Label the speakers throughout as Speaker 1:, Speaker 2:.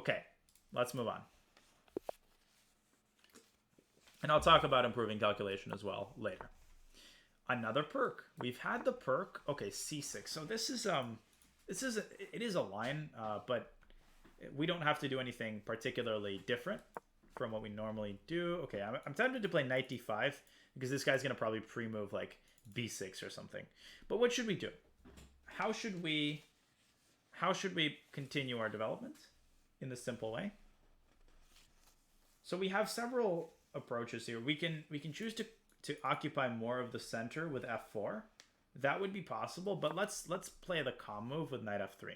Speaker 1: Okay, let's move on. And I'll talk about improving calculation as well later. Another perk. We've had the perk. Okay, c6. So this is it is a line, but we don't have to do anything particularly different from what we normally do. Okay, I'm tempted to play knight d5 because this guy's gonna probably pre-move like b6 or something. But what should we do? How should we continue our development in this simple way? So we have several approaches here. We can choose to occupy more of the center with f4. That would be possible, but let's play the calm move with knight f3.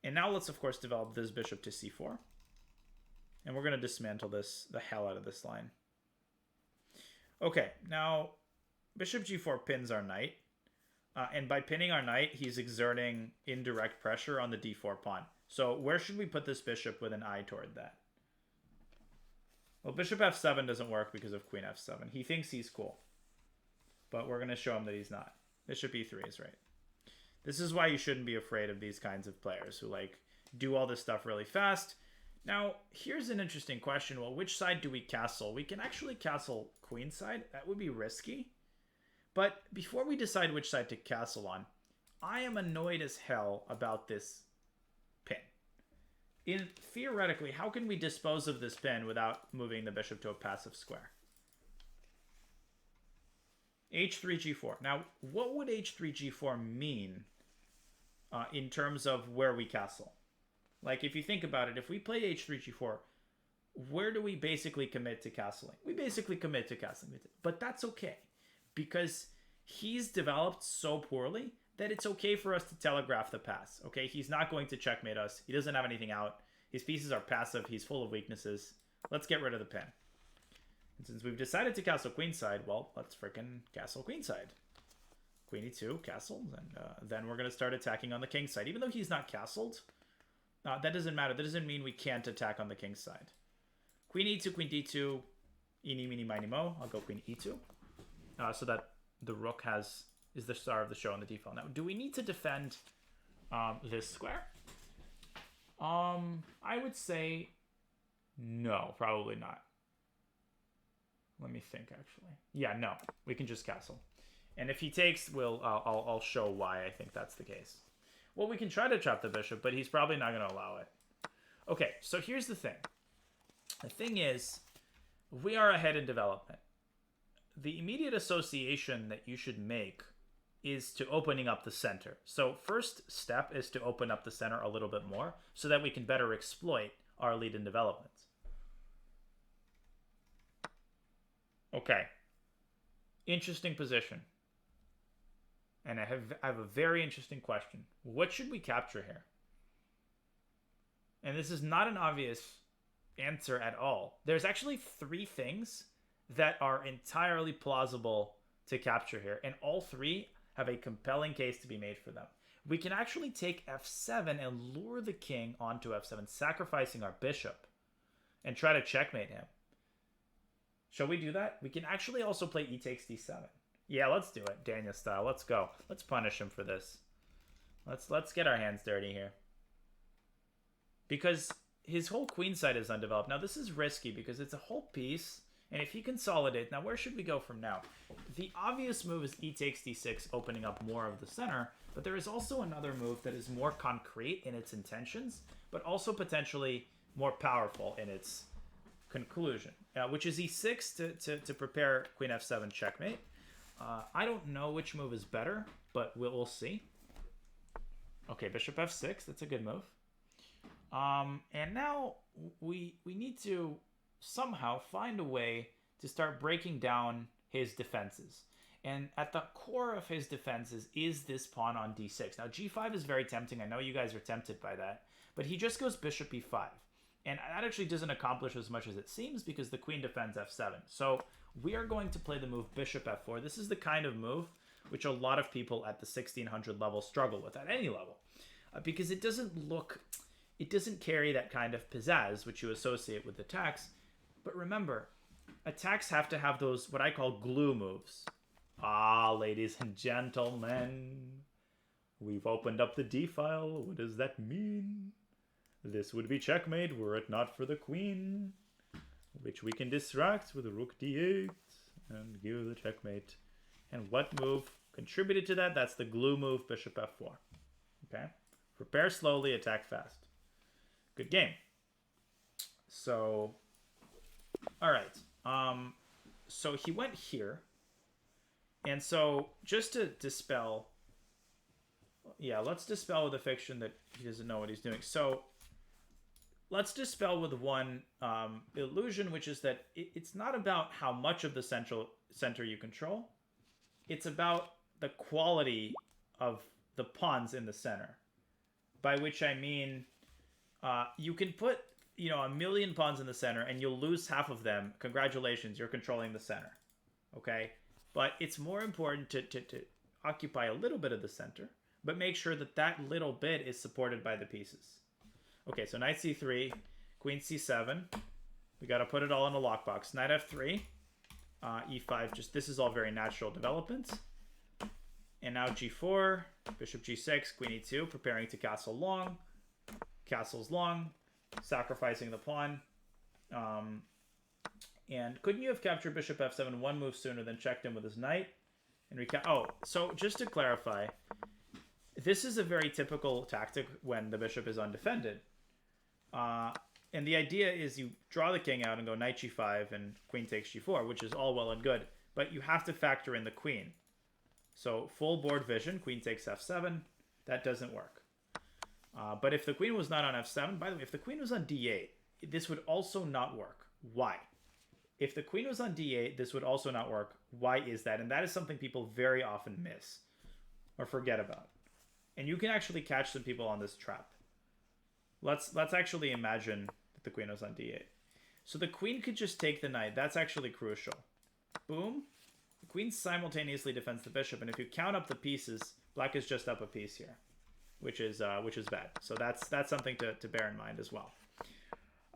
Speaker 1: And now let's of course develop this bishop to c4. And we're going to dismantle the hell out of this line. Okay, now bishop g4 pins our knight. And by pinning our knight, he's exerting indirect pressure on the d4 pawn. So where should we put this bishop with an eye toward that? Well, bishop f7 doesn't work because of queen f7. He thinks he's cool. But we're going to show him that he's not. Bishop e3 is right. This is why you shouldn't be afraid of these kinds of players who like do all this stuff really fast. Now, here's an interesting question. Well, which side do we castle? We can actually castle queen side. That would be risky. But before we decide which side to castle on, I am annoyed as hell about this pin. Theoretically, how can we dispose of this pin without moving the bishop to a passive square? h3, g4. Now, what would h3, g4 mean in terms of where we castle? Like, if you think about it, if we play h3, g4, where do we basically commit to castling? We basically commit to castling. But that's okay, because he's developed so poorly that it's okay for us to telegraph the pass. Okay, he's not going to checkmate us. He doesn't have anything out. His pieces are passive. He's full of weaknesses. Let's get rid of the pin. And since we've decided to castle queenside, well, let's frickin' castle queenside. Queen e2, castle, and then we're going to start attacking on the king side. Even though he's not castled, that doesn't matter. That doesn't mean we can't attack on the king side. Queen e2, queen d2, eeny, meeny, miny, mo. I'll go queen e2, so that the rook is the star of the show on the d-file. Now, do we need to defend this square? I would say no, probably not. Let me think, actually. Yeah, no, we can just castle. And if he takes, I'll show why I think that's the case. Well, we can try to trap the bishop, but he's probably not going to allow it. Okay, so here's the thing. The thing is, we are ahead in development. The immediate association that you should make is to opening up the center. So first step is to open up the center a little bit more so that we can better exploit our lead in development. Okay. Interesting position. And I have a very interesting question. What should we capture here? And this is not an obvious answer at all. There's actually three things that are entirely plausible to capture here. And all three have a compelling case to be made for them. We can actually take f7 and lure the king onto f7, sacrificing our bishop, and try to checkmate him. Shall we do that? We can actually also play e takes d7. Yeah, let's do it, Daniel style. Let's go. Let's punish him for this. Let's get our hands dirty here. Because his whole queen side is undeveloped. Now, this is risky because it's a whole piece. And if he consolidates, now where should we go from now? The obvious move is e takes d6, opening up more of the center. But there is also another move that is more concrete in its intentions, but also potentially more powerful in its conclusion, which is e6 to prepare queen f7 checkmate. I don't know which move is better, but we'll see. Okay, bishop f6. That's a good move. And now we need to somehow find a way to start breaking down his defenses. And at the core of his defenses is this pawn on d6. Now, g5 is very tempting. I know you guys are tempted by that. But he just goes bishop e5. And that actually doesn't accomplish as much as it seems because the queen defends f7. So we are going to play the move bishop f4. This is the kind of move which a lot of people at the 1600 level struggle with, at any level. Because it doesn't carry that kind of pizzazz which you associate with attacks. But remember, attacks have to have those, what I call glue moves. Ah, ladies and gentlemen, we've opened up the D file. What does that mean? This would be checkmate were it not for the queen, which we can distract with rook d8 and give the checkmate. And what move contributed to that? That's the glue move, bishop f4. Okay? Prepare slowly, attack fast. Good game. So, all right. So he went here. And so just to dispel, yeah, let's dispel with the fiction that he doesn't know what he's doing. So let's dispel with one illusion, which is that it's not about how much of the center you control. It's about the quality of the pawns in the center. By which I mean, you can put, a million pawns in the center and you'll lose half of them. Congratulations, you're controlling the center. Okay? But it's more important to occupy a little bit of the center, but make sure that that little bit is supported by the pieces. Okay, so knight c3, queen c7. We got to put it all in a lockbox. Knight f3, e5. Just this is all very natural developments. And now g4, bishop g6, queen e2, preparing to castle long. Castle's long, sacrificing the pawn. And couldn't you have captured bishop f7 one move sooner than checked him with his knight? And so just to clarify, this is a very typical tactic when the bishop is undefended. And the idea is you draw the king out and go knight g5 and queen takes g4, which is all well and good. But you have to factor in the queen. So full board vision, queen takes f7. That doesn't work. But if the queen was not on f7, by the way, if the queen was on d8, this would also not work. Why? If the queen was on d8, this would also not work. Why is that? And that is something people very often miss or forget about. And you can actually catch some people on this trap. Let's actually imagine that the queen was on d8. So the queen could just take the knight. That's actually crucial. Boom. The queen simultaneously defends the bishop, and if you count up the pieces, black is just up a piece here, which is bad. So that's something to bear in mind as well.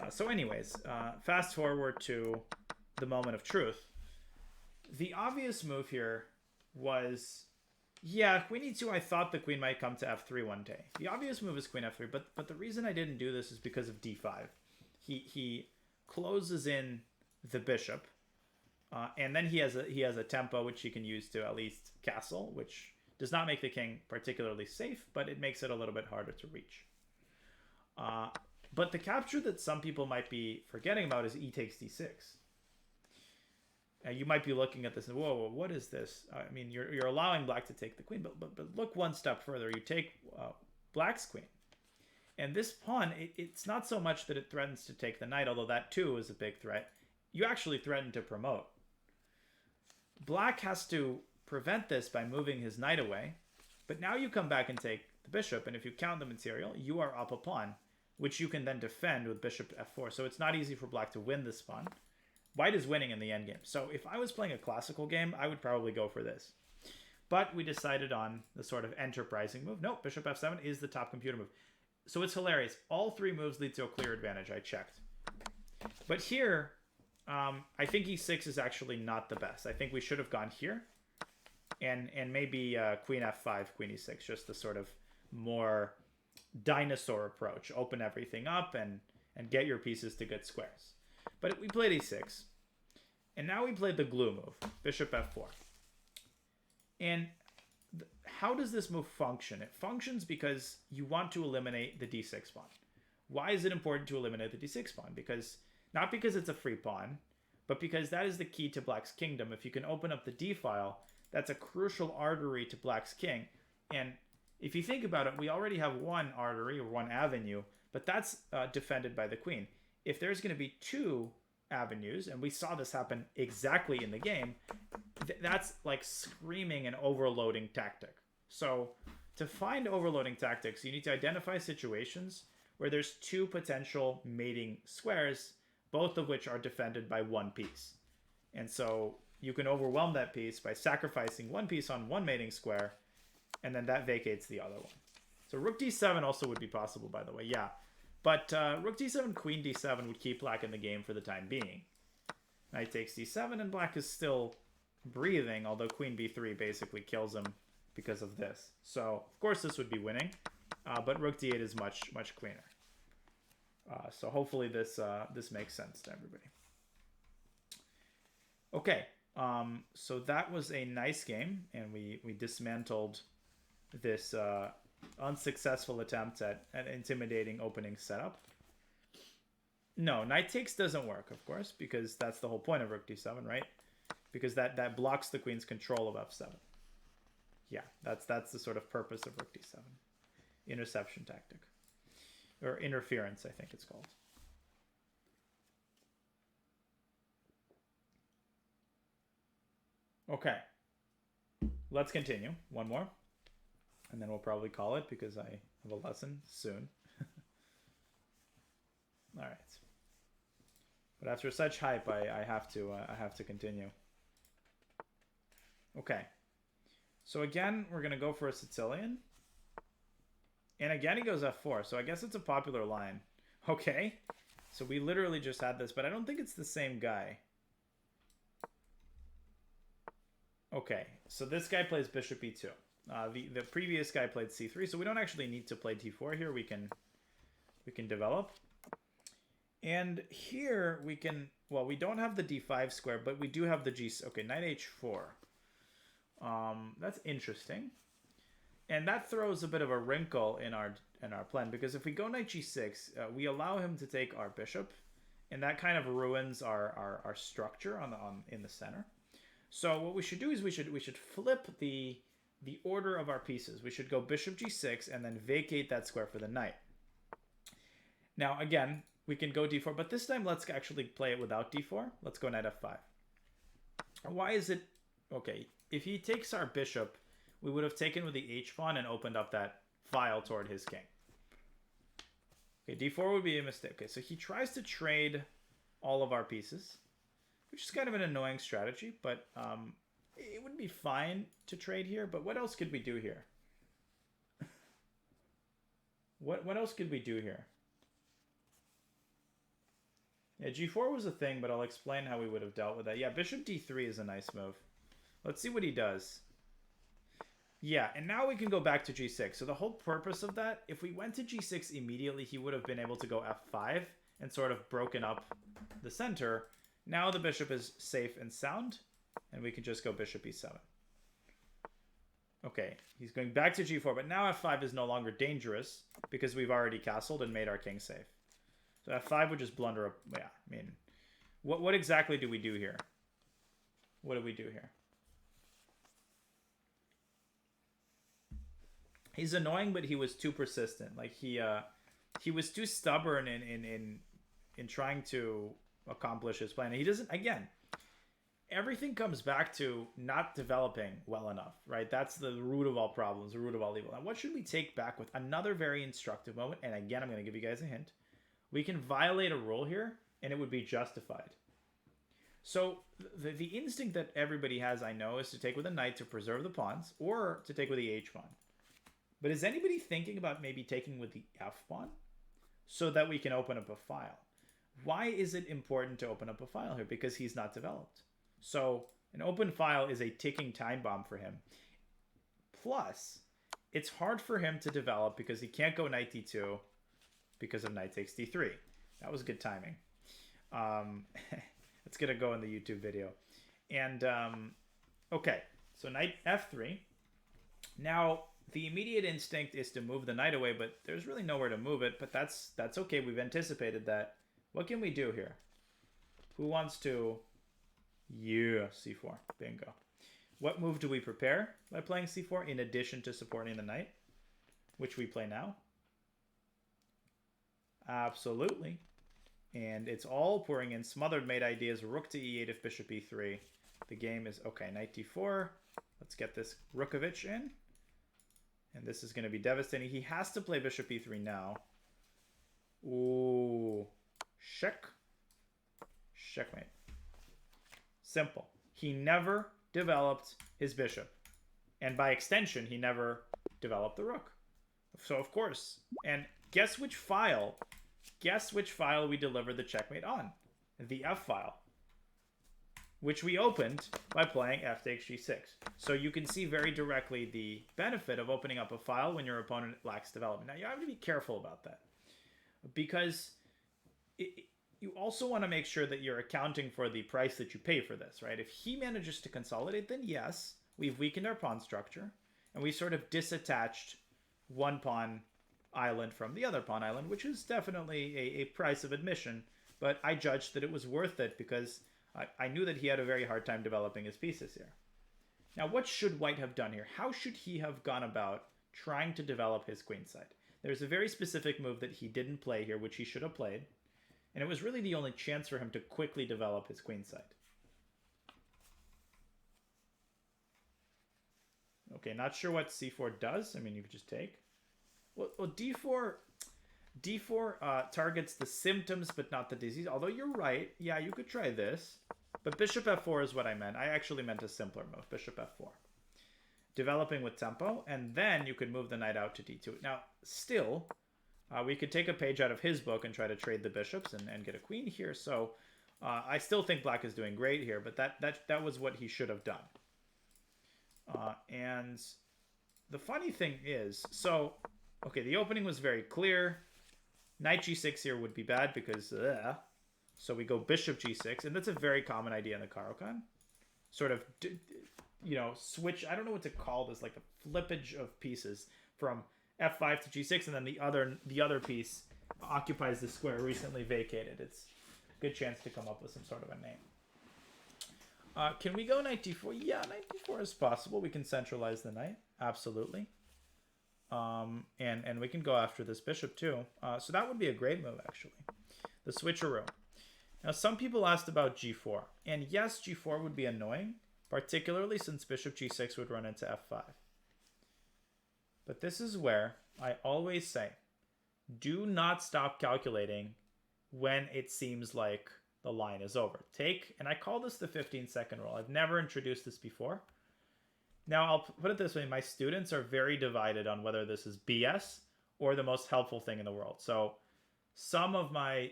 Speaker 1: So anyways, fast forward to the moment of truth. The obvious move here was, yeah, queen e2, I thought the queen might come to f3 one day. The obvious move is queen f3, but the reason I didn't do this is because of d5. He closes in the bishop, and then he has a tempo which he can use to at least castle, which does not make the king particularly safe, but it makes it a little bit harder to reach. But the capture that some people might be forgetting about is e takes d6. You might be looking at this and, whoa, what is this? I mean, you're allowing black to take the queen, but look one step further. You take black's queen. And this pawn, it's not so much that it threatens to take the knight, although that too is a big threat. You actually threaten to promote. Black has to prevent this by moving his knight away, but now you come back and take the bishop, and if you count the material, you are up a pawn, which you can then defend with bishop f4. So it's not easy for black to win this pawn. White is winning in the endgame. So if I was playing a classical game, I would probably go for this. But we decided on the sort of enterprising move. No, bishop f7 is the top computer move. So it's hilarious. All three moves lead to a clear advantage. I checked. But here, I think e6 is actually not the best. I think we should have gone here. And maybe queen f5, queen e6, just the sort of more dinosaur approach. Open everything up and get your pieces to good squares. But we played e6. And now we played the glue move, bishop f4. And how does this move function? It functions because you want to eliminate the d6 pawn. Why is it important to eliminate the d6 pawn? Not because it's a free pawn, but because that is the key to black's kingdom. If you can open up the d file, that's a crucial artery to black's king. And if you think about it, we already have one artery or one avenue, but that's defended by the queen. If there's going to be two avenues, and we saw this happen exactly in the game, that's like screaming an overloading tactic. So to find overloading tactics, you need to identify situations where there's two potential mating squares, both of which are defended by one piece. And so you can overwhelm that piece by sacrificing one piece on one mating square, and then that vacates the other one. So rook d7 also would be possible, by the way, yeah. But rook d7, queen d7 would keep black in the game for the time being. Knight takes d7, and black is still breathing, although queen b3 basically kills him because of this. So, of course, this would be winning, but rook d8 is much, much cleaner. So hopefully this this makes sense to everybody. Okay, so that was a nice game, and we dismantled this unsuccessful attempt at an intimidating opening setup. No, knight takes doesn't work, of course, because that's the whole point of rook d7, right? Because that blocks the queen's control of f7. Yeah, that's the sort of purpose of rook d7. Interception tactic. Or interference, I think it's called. Okay. Let's continue. One more. And then we'll probably call it because I have a lesson soon. All right. But after such hype, I have to continue. Okay. So again, we're going to go for a Sicilian. And again, he goes f4. So I guess it's a popular line. Okay. So we literally just had this, but I don't think it's the same guy. Okay. So this guy plays bishop e2. The previous guy played c3. So we don't actually need to play d4 here. We can develop. And here we can, well, we don't have the d5 square, but we do have the g. Okay, knight h4. That's interesting. And that throws a bit of a wrinkle in our plan, because if we go knight g6, we allow him to take our bishop, and that kind of ruins our structure in the center. So what we should do is we should flip the order of our pieces. We should go bishop g6 and then vacate that square for the knight. Now again, we can go d4, but this time let's actually play it without d4. Let's go knight f5. Why is it okay? If he takes our bishop, we would have taken with the h-pawn and opened up that file toward his king. Okay, d4 would be a mistake. Okay, so he tries to trade all of our pieces, which is kind of an annoying strategy, but it would be fine to trade here. But what else could we do here? What else could we do here? Yeah, g4 was a thing, but I'll explain how we would have dealt with that. Yeah, bishop d3 is a nice move. Let's see what he does. Yeah, and now we can go back to g6. So the whole purpose of that, if we went to g6 immediately, he would have been able to go f5 and sort of broken up the center. Now the bishop is safe and sound, and we can just go bishop e7. Okay, he's going back to g4, but now f5 is no longer dangerous because we've already castled and made our king safe. So f5 would just blunder up. Yeah, I mean, what exactly do we do here? What do we do here? He's annoying, but he was too persistent. Like he was too stubborn in trying to accomplish his plan. And he doesn't. Again, everything comes back to not developing well enough, right? That's the root of all problems, the root of all evil. Now, what should we take back with another very instructive moment? And again, I'm going to give you guys a hint. We can violate a rule here, and it would be justified. So the instinct that everybody has, I know, is to take with a knight to preserve the pawns, or to take with the h-pawn. But is anybody thinking about maybe taking with the f-pawn so that we can open up a file? Why is it important to open up a file here? Because he's not developed. So an open file is a ticking time bomb for him. Plus, it's hard for him to develop because he can't go knight d2 because of knight takes d3. That was good timing. It's going to go in the YouTube video. And, okay, so knight f3. Now, the immediate instinct is to move the knight away, but there's really nowhere to move it. But that's okay. We've anticipated that. What can we do here? Who wants to... Yeah, c4. Bingo. What move do we prepare by playing c4 in addition to supporting the knight? Which we play now? Absolutely. And it's all pouring in. Smothered mate ideas. Rook to e8 if bishop e3. The game is... Okay, knight d4. Let's get this Rookovich in. And this is going to be devastating. He has to play bishop e3 now. Ooh. Check. Checkmate. Simple. He never developed his bishop. And by extension, he never developed the rook. So, of course. And guess which file? Guess which file we delivered the checkmate on? The F file. Which we opened by playing f takes g6. So you can see very directly the benefit of opening up a file when your opponent lacks development. Now, you have to be careful about that. Because you also want to make sure that you're accounting for the price that you pay for this, right? If he manages to consolidate, then yes, we've weakened our pawn structure, and we sort of disattached one pawn island from the other pawn island, which is definitely a price of admission, but I judged that it was worth it because I knew that he had a very hard time developing his pieces here. Now, what should white have done here? How should he have gone about trying to develop his queenside? There's a very specific move that he didn't play here, which he should have played, and it was really the only chance for him to quickly develop his queenside. Okay, not sure what c4 does. I mean, you could just take. Well, d4 targets the symptoms but not the disease. Although you're right. Yeah, you could try this. But bishop f4 is what I meant. I actually meant a simpler move, bishop f4. Developing with tempo, and then you could move the knight out to d2. Now, still, we could take a page out of his book and try to trade the bishops and get a queen here. So I still think black is doing great here, but that was what he should have done. And the funny thing is, so, okay, the opening was very clear. Knight g6 here would be bad because, so we go bishop g6, and that's a very common idea in the Caro-Kann. Sort of, you know, switch, I don't know what to call this, like a flippage of pieces from f5 to g6, and then the other piece occupies the square recently vacated. It's a good chance to come up with some sort of a name. Can we go knight d4? Yeah, knight d4 is possible. We can centralize the knight. Absolutely. And we can go after this bishop too. So that would be a great move, actually. The switcheroo. Now, some people asked about g4. And yes, g4 would be annoying, particularly since bishop g6 would run into f5. But this is where I always say, do not stop calculating when it seems like the line is over. Take, and I call this the 15-second rule. I've never introduced this before. Now, I'll put it this way. My students are very divided on whether this is BS or the most helpful thing in the world. So some of my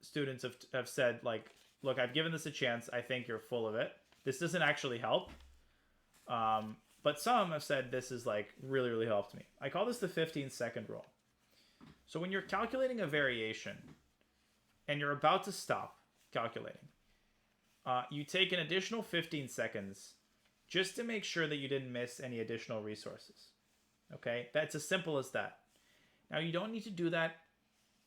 Speaker 1: students have said, like, look, I've given this a chance. I think you're full of it. This doesn't actually help. But some have said this is, like, really, really helped me. I call this the 15-second rule. So when you're calculating a variation, and you're about to stop calculating, you take an additional 15 seconds just to make sure that you didn't miss any additional resources. Okay? That's as simple as that. Now, you don't need to do that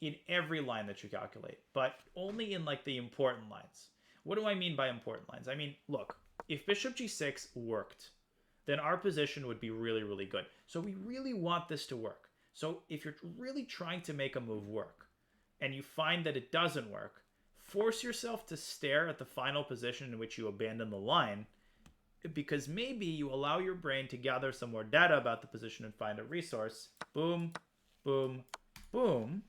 Speaker 1: in every line that you calculate, but only in, like, the important lines. What do I mean by important lines? I mean, look, if bishop g6 worked, then our position would be really, really good. So we really want this to work. So if you're really trying to make a move work, and you find that it doesn't work, force yourself to stare at the final position in which you abandon the line, because maybe you allow your brain to gather some more data about the position and find a resource. Boom, boom, boom.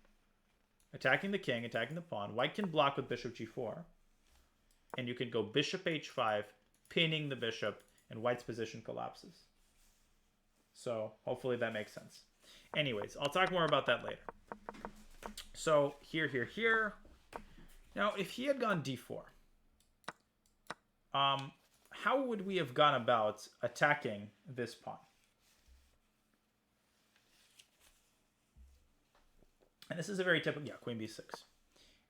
Speaker 1: Attacking the king, attacking the pawn. White can block with bishop g4. And you can go bishop h5, pinning the bishop, and white's position collapses. So hopefully that makes sense. Anyways, I'll talk more about that later. So here. Now, if he had gone d4, how would we have gone about attacking this pawn? And this is a very typical, yeah, queen b6.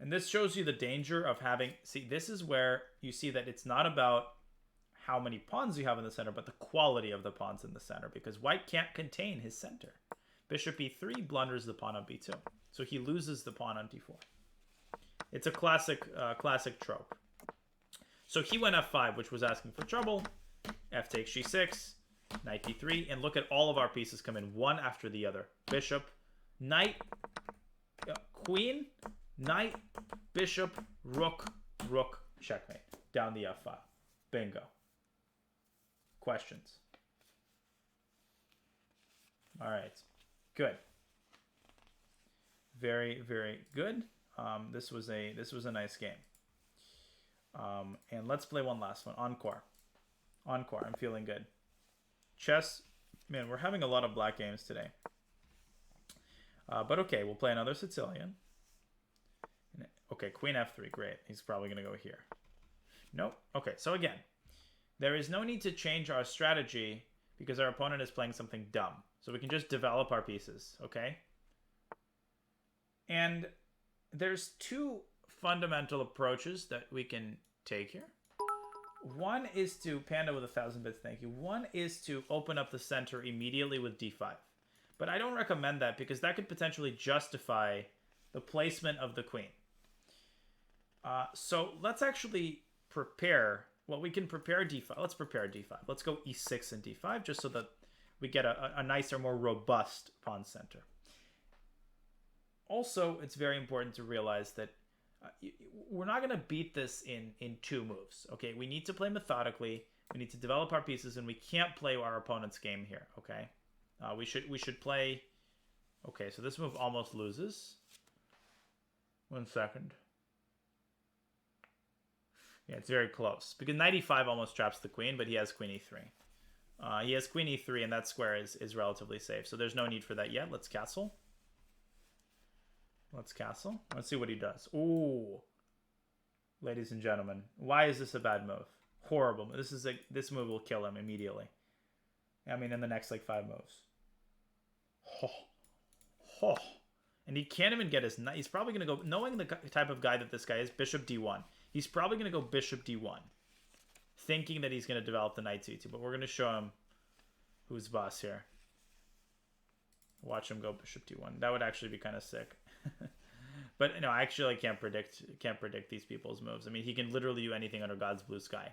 Speaker 1: And this shows you the danger of having, see, this is where you see that it's not about how many pawns you have in the center, but the quality of the pawns in the center, because white can't contain his center. Bishop e3 blunders the pawn on b2. So he loses the pawn on d4. It's a classic trope. So he went f5, which was asking for trouble. F takes g6, knight d3, and look at all of our pieces come in one after the other. Bishop, knight, queen, knight, bishop, rook, rook, checkmate. Down the f file. Bingo. Questions? All right. Good. Very, very good. This was a nice game. And let's play one last one. Encore. Encore. I'm feeling good. Chess. Man, we're having a lot of black games today. But okay, we'll play another Sicilian. Okay, queen f3. Great. He's probably going to go here. Nope. Okay, so again, there is no need to change our strategy because our opponent is playing something dumb. So we can just develop our pieces, okay? And there's two fundamental approaches that we can take here. One is to, Panda with 1,000 bits, thank you. One is to open up the center immediately with d5. But I don't recommend that because that could potentially justify the placement of the queen. So let's actually prepare. Well, we can prepare d5. Let's prepare d5. Let's go e6 and d5 just so that we get a nicer, more robust pawn center. Also, it's very important to realize that we're not going to beat this in 2 moves. Okay, we need to play methodically. We need to develop our pieces, and we can't play our opponent's game here. Okay, we should play. Okay, so this move almost loses. 1 second. Yeah, it's very close because knight e5 almost traps the queen, but he has queen e3. He has queen e3, and that square is relatively safe. So there's no need for that yet. Let's castle. Let's castle. Let's see what he does. Ooh. Ladies and gentlemen, why is this a bad move? Horrible. This move will kill him immediately. I mean, in the next, like, 5 moves. Oh. Oh. And he can't even get his knight. He's probably going to go, knowing the type of guy that this guy is, bishop d1. He's probably going to go bishop d1, thinking that he's going to develop the knight to e2. But we're going to show him who's boss here. Watch him go bishop d1. That would actually be kind of sick. But no, actually I can't predict these people's moves. I mean, he can literally do anything under God's blue sky.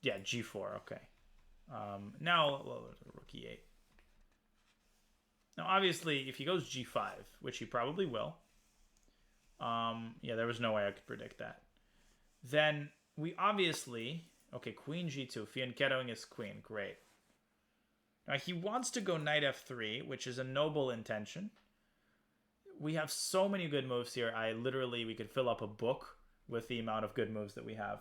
Speaker 1: Yeah, g4. Okay. Now rook e8. Now, obviously, if he goes g5, which he probably will. Yeah, there was no way I could predict that. Then we obviously, okay, queen g2, fianchettoing his queen, great. Now he wants to go knight f3, which is a noble intention. We have so many good moves here. We could fill up a book with the amount of good moves that we have.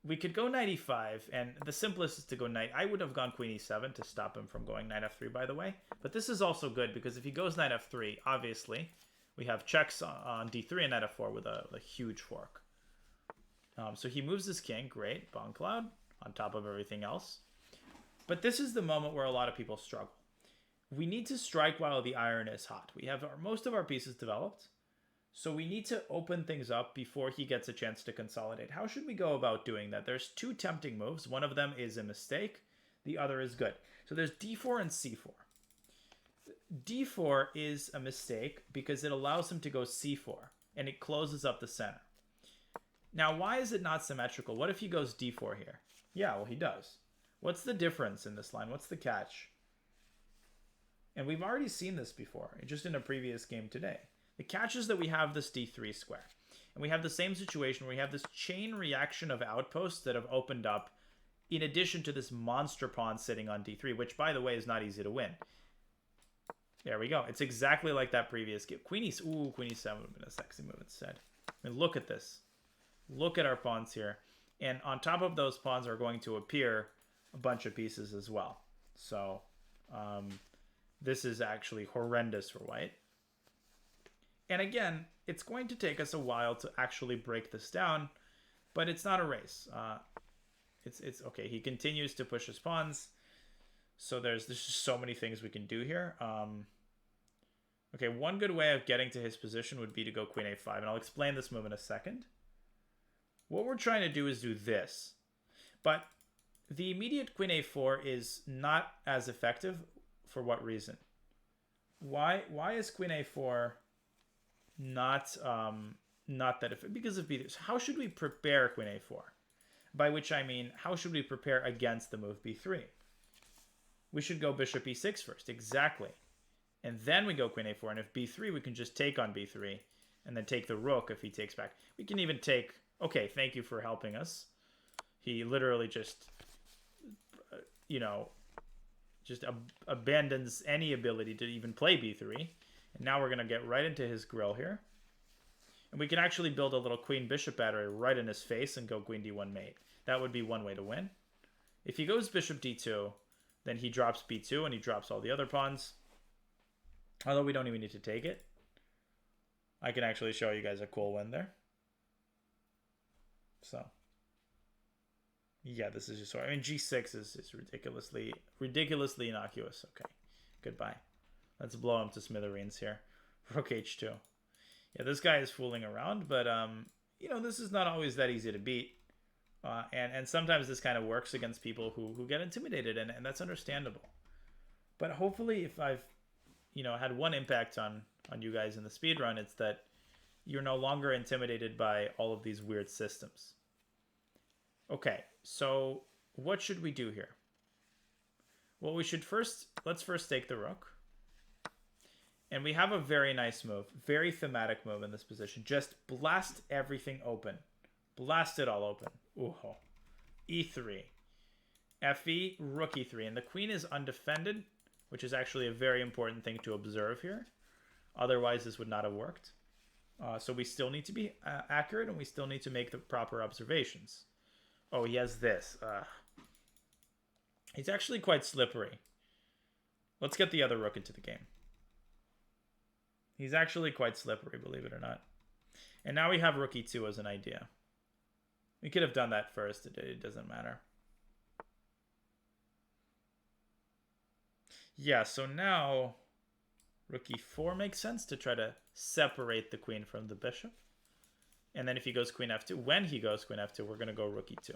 Speaker 1: We could go knight e5, and the simplest is to go knight. I would have gone queen e7 to stop him from going knight f3, by the way. But this is also good because if he goes knight f3, obviously, we have checks on d3 and knight f4 with a huge fork. So he moves his king. Great. Bone cloud on top of everything else. But this is the moment where a lot of people struggle. We need to strike while the iron is hot. We have most of our pieces developed. So we need to open things up before he gets a chance to consolidate. How should we go about doing that? There's 2 tempting moves. One of them is a mistake. The other is good. So there's d4 and c4. d4 is a mistake because it allows him to go c4. And it closes up the center. Now, why is it not symmetrical? What if he goes d4 here? Yeah, well, he does. What's the difference in this line? What's the catch? And we've already seen this before, just in a previous game today. The catch is that we have this d3 square. And we have the same situation where we have this chain reaction of outposts that have opened up in addition to this monster pawn sitting on d3, which, by the way, is not easy to win. There we go. It's exactly like that previous game. Queen e7 would have been a sexy move instead. I mean, look at this. Look at our pawns here. And on top of those pawns are going to appear a bunch of pieces as well. So this is actually horrendous for white. And again, it's going to take us a while to actually break this down, but it's not a race. It's okay. He continues to push his pawns. So there's just so many things we can do here. Okay, one good way of getting to his position would be to go queen a5, and I'll explain this move in a second. What we're trying to do is do this. But the immediate queen a4 is not as effective. For what reason? Why is queen a4 not that effective? Because of b3. So how should we prepare queen a4? By which I mean, how should we prepare against the move b3? We should go bishop e6 first. Exactly. And then we go queen a4. And if b3, we can just take on b3. And then take the rook if he takes back. We can even take... Okay, thank you for helping us. He literally just, just abandons any ability to even play b3. And now we're going to get right into his grill here. And we can actually build a little queen-bishop battery right in his face and go queen d1 mate. That would be one way to win. If he goes bishop d2, then he drops b2 and he drops all the other pawns. Although we don't even need to take it. I can actually show you guys a cool win there. So, yeah, this is just... I mean, g6 is ridiculously innocuous. Okay, goodbye. Let's blow him to smithereens here. Rook h2. Yeah, this guy is fooling around, but you know, this is not always that easy to beat. And sometimes this kind of works against people who get intimidated, and that's understandable. But hopefully, if I've, you know, had one impact on you guys in the speed run, it's that you're no longer intimidated by all of these weird systems. Okay, so what should we do here? Well, let's first take the rook. And we have a very nice move, very thematic move in this position. Just blast everything open. Blast it all open. Ooh. E3. Fe, rook e3. And the queen is undefended, which is actually a very important thing to observe here. Otherwise, this would not have worked. So we still need to be accurate, and we still need to make the proper observations. Oh, he has this. He's actually quite slippery. Let's get the other rook into the game. He's actually quite slippery, believe it or not. And now we have rook e2 as an idea. We could have done that first. It doesn't matter. Yeah, so now rook e4 makes sense to try to separate the queen from the bishop. And then if he goes queen f2, when he goes queen f2, we're going to go rook e2.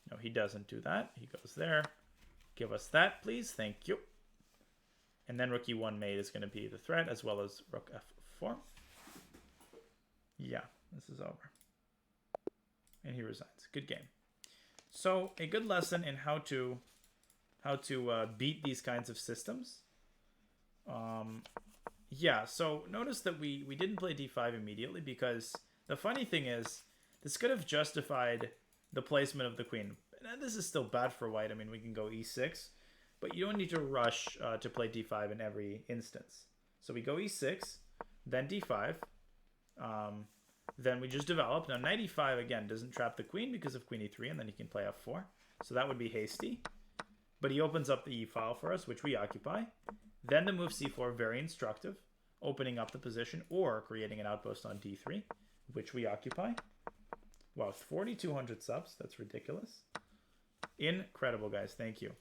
Speaker 1: No, he doesn't do that. He goes there. Give us that, please. Thank you. And then rook e1 mate is going to be the threat, as well as rook f4. Yeah, this is over. And he resigns. Good game. So a good lesson in how to beat these kinds of systems. Yeah, so notice that we didn't play d5 immediately, because the funny thing is this could have justified the placement of the queen. And this is still bad for white. I mean, we can go e6, but you don't need to rush to play d5 in every instance. So we go e6, then d5, then we just develop. Now knight e5 again doesn't trap the queen because of queen e3, and then he can play f4. So that would be hasty. But he opens up the e file for us, which we occupy. Then the move c4, very instructive, opening up the position or creating an outpost on d3, which we occupy. Wow, 4,200 subs. That's ridiculous. Incredible, guys. Thank you.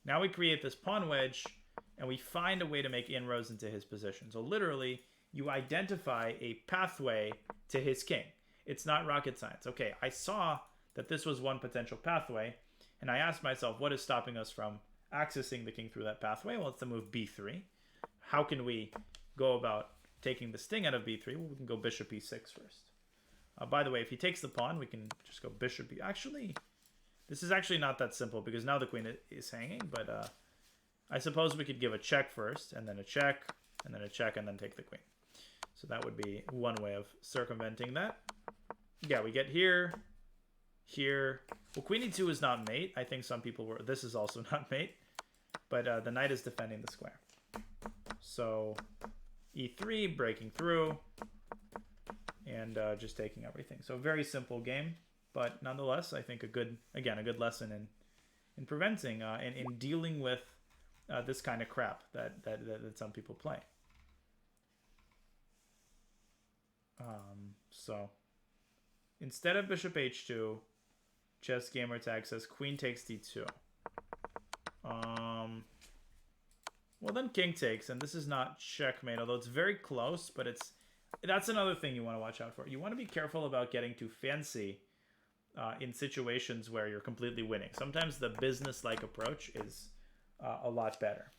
Speaker 1: Now we create this pawn wedge, and we find a way to make inroads into his position. So literally, you identify a pathway to his king. It's not rocket science. Okay, I saw that this was one potential pathway, and I asked myself, what is stopping us from accessing the king through that pathway? Well, it's the move b3. How can we go about taking the sting out of b3? Well, we can go bishop e6 first. By the way, if he takes the pawn, we can just go bishop e... Actually, this is actually not that simple, because now the queen is hanging, but I suppose we could give a check first, and then a check, and then a check, and then take the queen. So that would be one way of circumventing that. Yeah, we get here, here. Well, queen e2 is not mate. I think some people were... This is also not mate, but the knight is defending the square. So e3, breaking through, and just taking everything. So very simple game, but nonetheless, I think a good lesson in preventing and in dealing with this kind of crap that some people play. So instead of bishop h2, Chess Gamer Tag says queen takes d2. Well, then king takes, and this is not checkmate, although it's very close, but that's another thing you want to watch out for. You want to be careful about getting too fancy in situations where you're completely winning. Sometimes the business-like approach is a lot better.